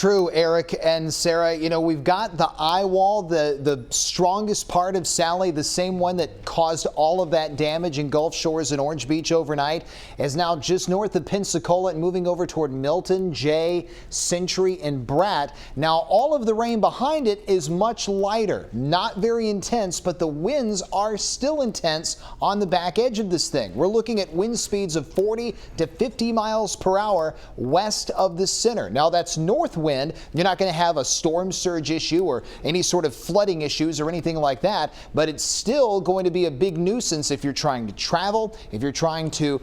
True, Eric and Sarah. You know, we've got the eye wall, the strongest part of Sally, the same one that caused all of that damage in Gulf Shores and Orange Beach overnight, is now just north of Pensacola and moving over toward Milton, Jay, Century, and Bratt. Now, all of the rain behind it is much lighter, not very intense, but the winds are still intense on the back edge of this thing. We're looking at wind speeds of 40 to 50 miles per hour west of the center. Now, that's north wind. You're not going to have a storm surge issue or any sort of flooding issues or anything like that, but it's still going to be a big nuisance if you're trying to travel, if you're trying to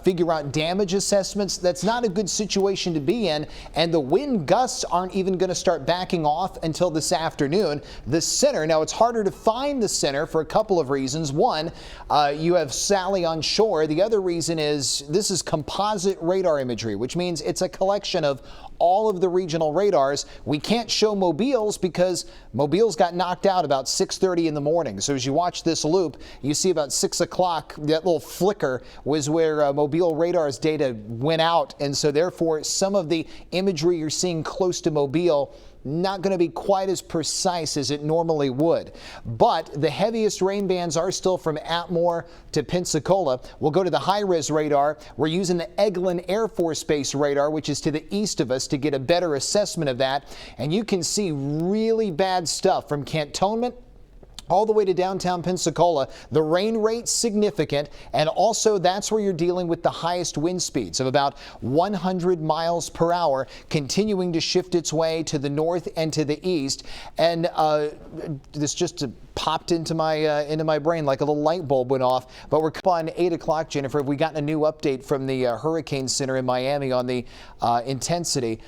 figure out damage assessments. That's not a good situation to be in, and the wind gusts aren't even going to start backing off until this afternoon. The center, now it's harder to find the center for a couple of reasons. One, you have Sally on shore. The other reason is this is composite radar imagery, which means it's a collection of all of the regional radars. We can't show Mobile's because Mobile's got knocked out about 6:30 in the morning. So as you watch this loop, you see about 6 o'clock, that little flicker was where Mobile radar's data went out. And so therefore, some of the imagery you're seeing close to Mobile not going to be quite as precise as it normally would. But the heaviest rain bands are still from Atmore to Pensacola. We'll go to the high-res radar. We're using the Eglin Air Force Base radar, which is to the east of us, to get a better assessment of that. And you can see really bad stuff from Cantonment all the way to downtown Pensacola. The rain rate's significant, and also that's where you're dealing with the highest wind speeds of about 100 miles per hour, continuing to shift its way to the north and to the east. And this just popped into my brain like a little light bulb went off. But we're on 8 o'clock, Jennifer. Have we gotten a new update from the Hurricane Center in Miami on the intensity?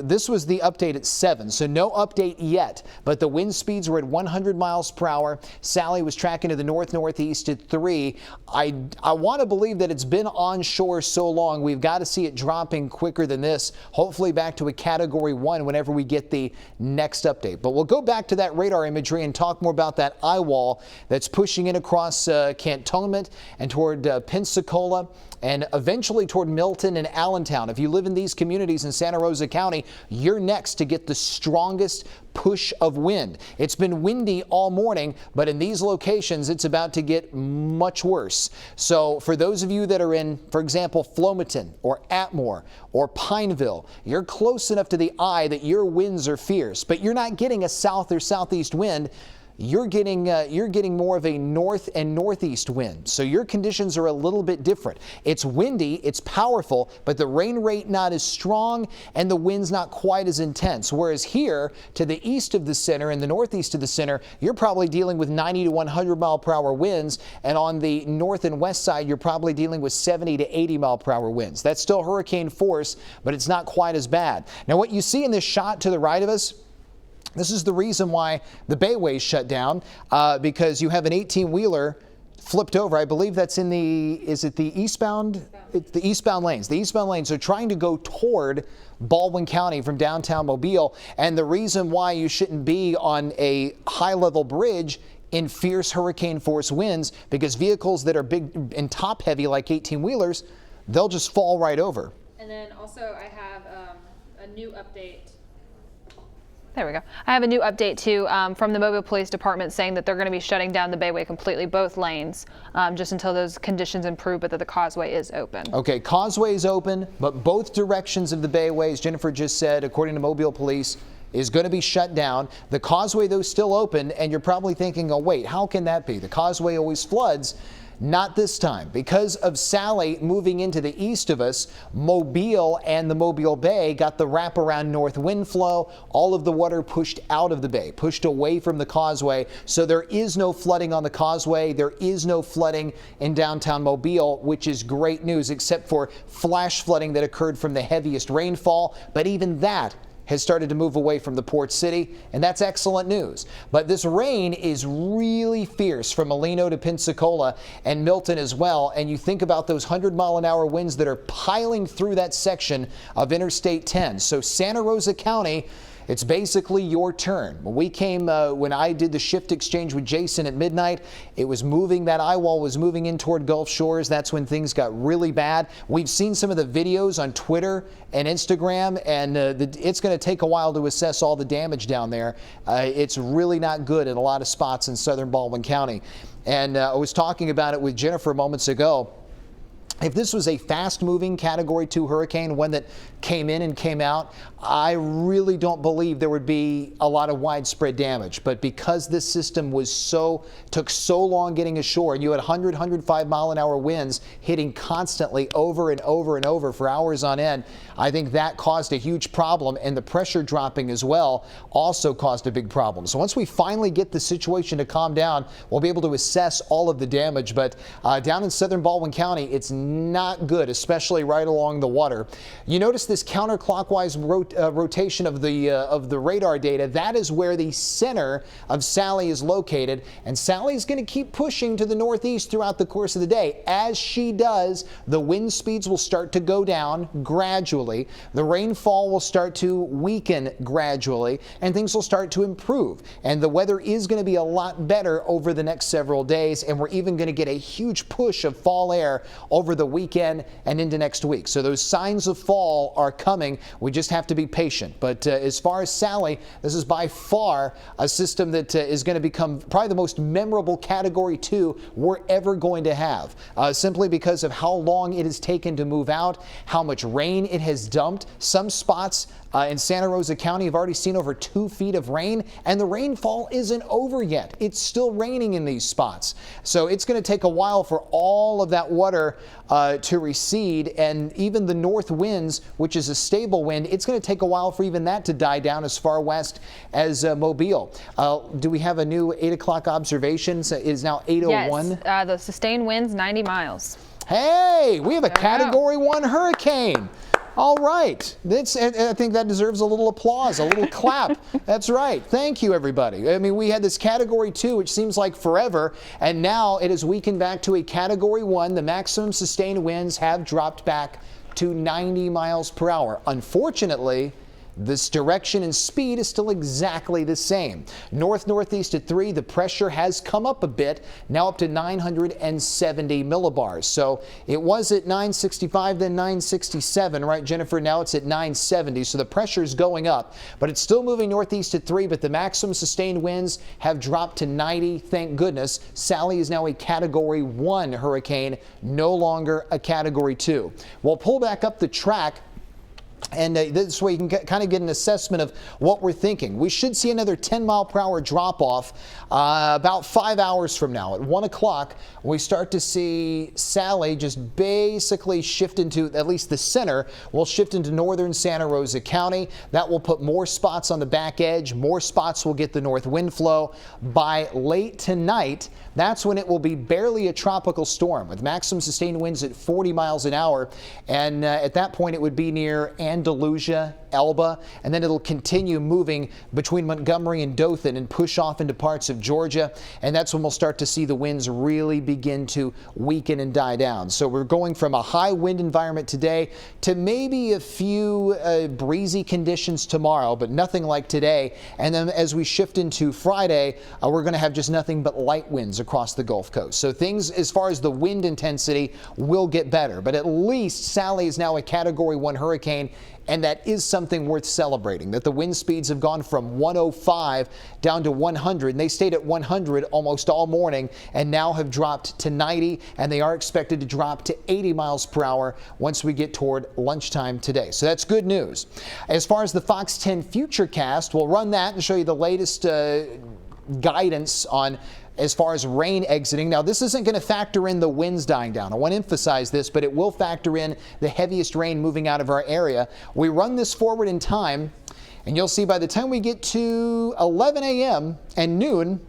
This was the update at 7, so no update yet. But the wind speeds were at 100 miles per hour. Sally was tracking to the north-northeast at 3. I want to believe that it's been onshore so long, we've got to see it dropping quicker than this, hopefully back to a Category 1 whenever we get the next update. But we'll go back to that radar imagery and talk more about that eye wall that's pushing in across Cantonment and toward Pensacola and eventually toward Milton and Allentown. If you live in these communities in Santa Rosa County, you're next to get the strongest push of wind. It's been windy all morning, but in these locations, it's about to get much worse. So for those of you that are in, for example, Flomaton or Atmore or Pineville, you're close enough to the eye that your winds are fierce, but you're not getting a south or southeast wind. You're getting more of a north and northeast wind. So your conditions are a little bit different. It's windy, it's powerful, but the rain rate not as strong and the wind's not quite as intense. Whereas here to the east of the center and the northeast of the center, you're probably dealing with 90 to 100 mile per hour winds. And on the north and west side, you're probably dealing with 70 to 80 mile per hour winds. That's still hurricane force, but it's not quite as bad. Now what you see in this shot to the right of us, this is the reason why the Bayway's shut down, because you have an 18-wheeler flipped over. I believe that's in the, is it the eastbound? It's the eastbound lanes. The eastbound lanes are trying to go toward Baldwin County from downtown Mobile. And the reason why you shouldn't be on a high-level bridge in fierce hurricane force winds, because vehicles that are big and top heavy like 18-wheelers, they'll just fall right over. And then also I have a new update. There we go. I have a new update too from the Mobile Police Department saying that they're going to be shutting down the Bayway completely, both lanes, just until those conditions improve, but that the causeway is open. Okay, causeway is open, but both directions of the Bayway, as Jennifer just said, according to Mobile Police, is going to be shut down. The causeway, though, is still open, and you're probably thinking, oh, wait, how can that be? The causeway always floods. Not this time. Because of Sally moving into the east of us, Mobile and the Mobile Bay got the wraparound north wind flow. All of the water pushed out of the bay, pushed away from the causeway. So there is no flooding on the causeway. There is no flooding in downtown Mobile, which is great news, except for flash flooding that occurred from the heaviest rainfall. But even that has started to move away from the port city, and that's excellent news. But this rain is really fierce from Molino to Pensacola and Milton as well, and you think about those 100-mile-an-hour winds that are piling through that section of Interstate 10. So Santa Rosa County, it's basically your turn. When I did the shift exchange with Jason at midnight, it was moving, that eye wall was moving in toward Gulf Shores. That's when things got really bad. We've seen some of the videos on Twitter and Instagram, and it's going to take a while to assess all the damage down there. It's really not good in a lot of spots in southern Baldwin County. And I was talking about it with Jennifer moments ago. If this was a fast-moving Category 2 hurricane, one that came in and came out, I really don't believe there would be a lot of widespread damage. But because this system took so long getting ashore, and you had 100, 105 mile an hour winds hitting constantly over and over and over for hours on end, I think that caused a huge problem, and the pressure dropping as well also caused a big problem. So once we finally get the situation to calm down, we'll be able to assess all of the damage. But down in southern Baldwin County, it's not good, especially right along the water. You notice this counterclockwise rotation of the radar data. That is where the center of Sally is located, and Sally is going to keep pushing to the northeast throughout the course of the day. As she does, the wind speeds will start to go down gradually. The rainfall will start to weaken gradually, and things will start to improve. And the weather is going to be a lot better over the next several days, and we're even going to get a huge push of fall air over the weekend and into next week. So those signs of fall are coming. We just have to be patient. But as far as Sally, this is by far a system that is going to become probably the most memorable Category 2 we're ever going to have, simply because of how long it has taken to move out, how much rain it has dumped. Some spots in Santa Rosa County have already seen over 2 feet of rain, and the rainfall isn't over yet. It's still raining in these spots. So it's going to take a while for all of that water to recede, and even the north winds, which is a stable wind, it's going to take a while for even that to die down as far west as Mobile. Do we have a new 8 o'clock observations? It is now 8:01. Yes, the sustained winds 90 miles. Hey, we have a Category 1 hurricane. All right. I think that deserves a little applause, a little clap. That's right. Thank you, everybody. I mean, we had this Category 2, which seems like forever, and now it has weakened back to a Category 1. The maximum sustained winds have dropped back to 90 miles per hour. Unfortunately, this direction and speed is still exactly the same. North-northeast at 3, the pressure has come up a bit, now up to 970 millibars. So it was at 965, then 967, right, Jennifer? Now it's at 970, so the pressure is going up, but it's still moving northeast at 3, but the maximum sustained winds have dropped to 90, thank goodness. Sally is now a Category 1 hurricane, no longer a Category 2. We'll pull back up the track, and this way you can kind of get an assessment of what we're thinking. We should see another 10 mile per hour drop off about 5 hours from now. At 1 o'clock, we start to see Sally just basically shift into, at least the center, will shift into northern Santa Rosa County. That will put more spots on the back edge. More spots will get the north wind flow. By late tonight, that's when it will be barely a tropical storm with maximum sustained winds at 40 miles an hour. And at that point, it would be near Andalusia, Elba, and then it'll continue moving between Montgomery and Dothan and push off into parts of Georgia. And that's when we'll start to see the winds really begin to weaken and die down. So we're going from a high wind environment today to maybe a few breezy conditions tomorrow, but nothing like today. And then as we shift into Friday, we're going to have just nothing but light winds across the Gulf Coast. So things as far as the wind intensity will get better, but at least Sally is now a Category 1 hurricane, and that is something worth celebrating, that the wind speeds have gone from 105 down to 100, and they stayed at 100 almost all morning and now have dropped to 90, and they are expected to drop to 80 miles per hour once we get toward lunchtime today. So that's good news. As far as the Fox 10 Futurecast, we'll run that and show you the latest guidance on as far as rain exiting. Now, this isn't going to factor in the winds dying down. I want to emphasize this, but it will factor in the heaviest rain moving out of our area. We run this forward in time, and you'll see by the time we get to 11 a.m. and noon,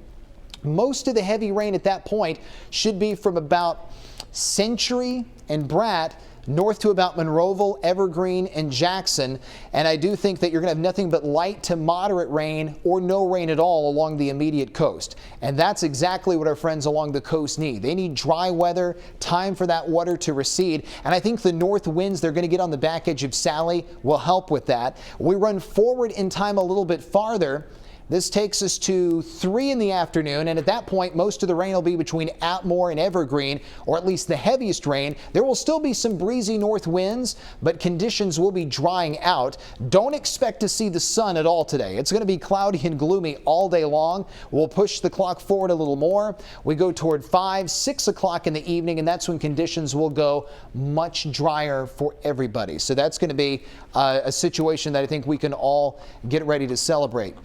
most of the heavy rain at that point should be from about Century and Brat north to about Monroeville, Evergreen, and Jackson. And I do think that you're going to have nothing but light to moderate rain or no rain at all along the immediate coast. And that's exactly what our friends along the coast need. They need dry weather, time for that water to recede. And I think the north winds they're going to get on the back edge of Sally will help with that. We run forward in time a little bit farther. This takes us to 3 in the afternoon, and at that point, most of the rain will be between Atmore and Evergreen, or at least the heaviest rain. There will still be some breezy north winds, but conditions will be drying out. Don't expect to see the sun at all today. It's going to be cloudy and gloomy all day long. We'll push the clock forward a little more. We go toward 5, 6 o'clock in the evening, and that's when conditions will go much drier for everybody. So that's going to be a situation that I think we can all get ready to celebrate.